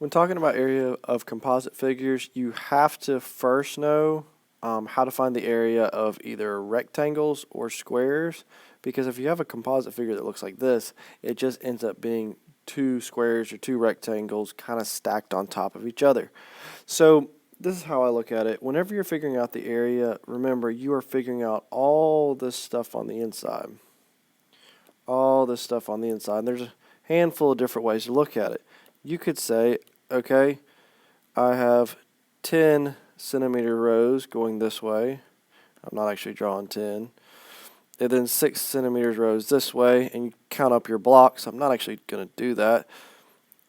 When talking about area of composite figures, you have to first know how to find the area of either rectangles or squares, because if you have a composite figure that looks like this, it just ends up being two squares or two rectangles kind of stacked on top of each other. So this is how I look at it. Whenever you're figuring out the area, remember you are figuring out all this stuff on the inside. All this stuff on the inside. And there's a handful of different ways to look at it. You could say, okay, I have 10 centimeter rows going this way. I'm not actually drawing 10. And then 6 centimeters rows this way, and you count up your blocks. I'm not actually going to do that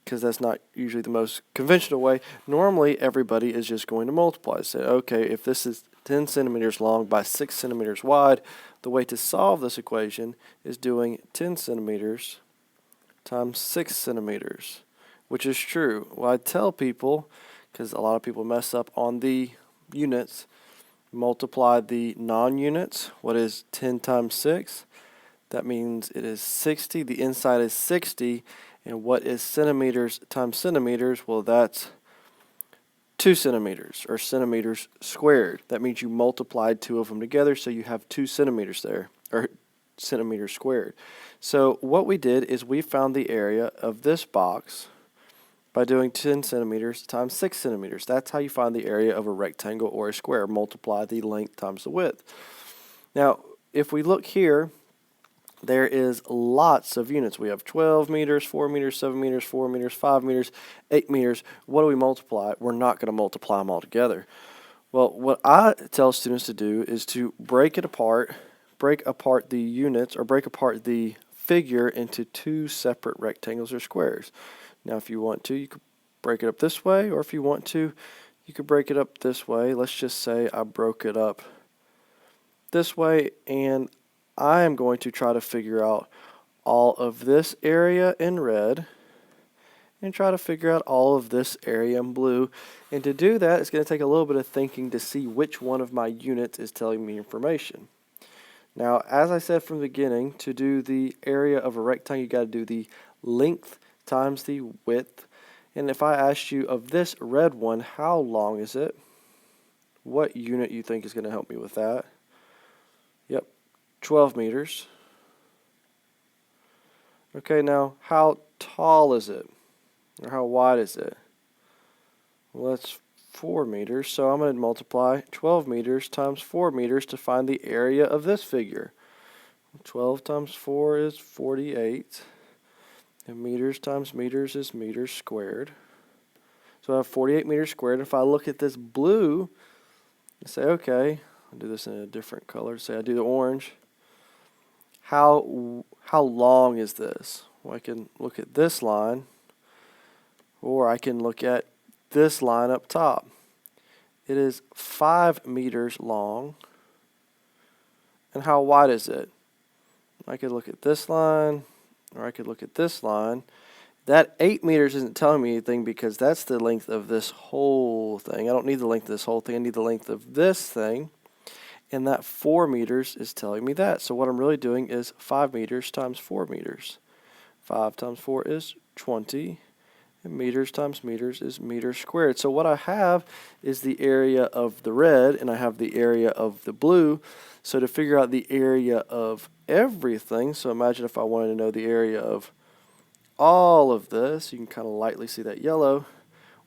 because that's not usually the most conventional way. Normally, everybody is just going to multiply. Say, okay, if this is 10 centimeters long by 6 centimeters wide, the way to solve this equation is doing 10 centimeters times 6 centimeters, which is true. Well, I tell people, because a lot of people mess up on the units, multiply the non-units. What is 10 times 6? That means it is 60. The inside is 60. And what is centimeters times centimeters? Well, that's 2 centimeters, or centimeters squared. That means you multiplied two of them together, so you have 2 centimeters there, or centimeters squared. So what we did is we found the area of this box by doing 10 centimeters times 6 centimeters. That's how you find the area of a rectangle or a square. Multiply the length times the width. Now, if we look here, there is lots of units. We have 12 meters, 4 meters, 7 meters, 4 meters, 5 meters, 8 meters. What do we multiply? We're not going to multiply them all together. Well, what I tell students to do is to break apart the units, or break apart the figure into two separate rectangles or squares. Now, if you want to, you could break it up this way, or if you want to, you could break it up this way. Let's just say I broke it up this way, and I am going to try to figure out all of this area in red and try to figure out all of this area in blue. And to do that, it's going to take a little bit of thinking to see which one of my units is telling me information. Now, as I said from the beginning, to do the area of a rectangle, you got to do the length times the width. And if I asked you of this red one, how long is it? What unit you think is going to help me with that? Yep, 12 meters. Okay, now how tall is it? Or how wide is it? Well, that's 4 meters, so I'm going to multiply 12 meters times 4 meters to find the area of this figure. 12 times 4 is 48. And meters times meters is meters squared. So I have 48 meters squared. If I look at this blue and say, okay, I'll do this in a different color. Say I do the orange. How long is this? Well, I can look at this line, or I can look at this line up top. It is 5 meters long. And how wide is it? I could look at this line, or I could look at this line. That 8 meters isn't telling me anything because that's the length of this whole thing. I don't need the length of this whole thing. I need the length of this thing. And that 4 meters is telling me that. So what I'm really doing is 5 meters times 4 meters. 5 times 4 is 20. And meters times meters is meters squared. So what I have is the area of the red, and I have the area of the blue. So to figure out the area of everything, so imagine if I wanted to know the area of all of this, you can kind of lightly see that yellow.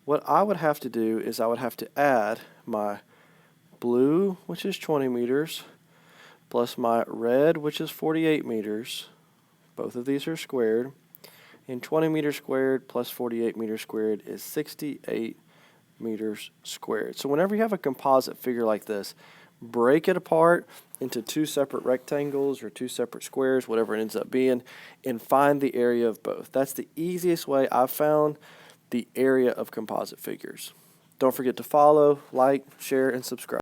What I would have to do is I would have to add my blue, which is 20 meters, plus my red, which is 48 meters. Both of these are squared. And 20 meters squared plus 48 meters squared is 68 meters squared. So whenever you have a composite figure like this, break it apart into two separate rectangles or two separate squares, whatever it ends up being, and find the area of both. That's the easiest way I've found the area of composite figures. Don't forget to follow, like, share, and subscribe.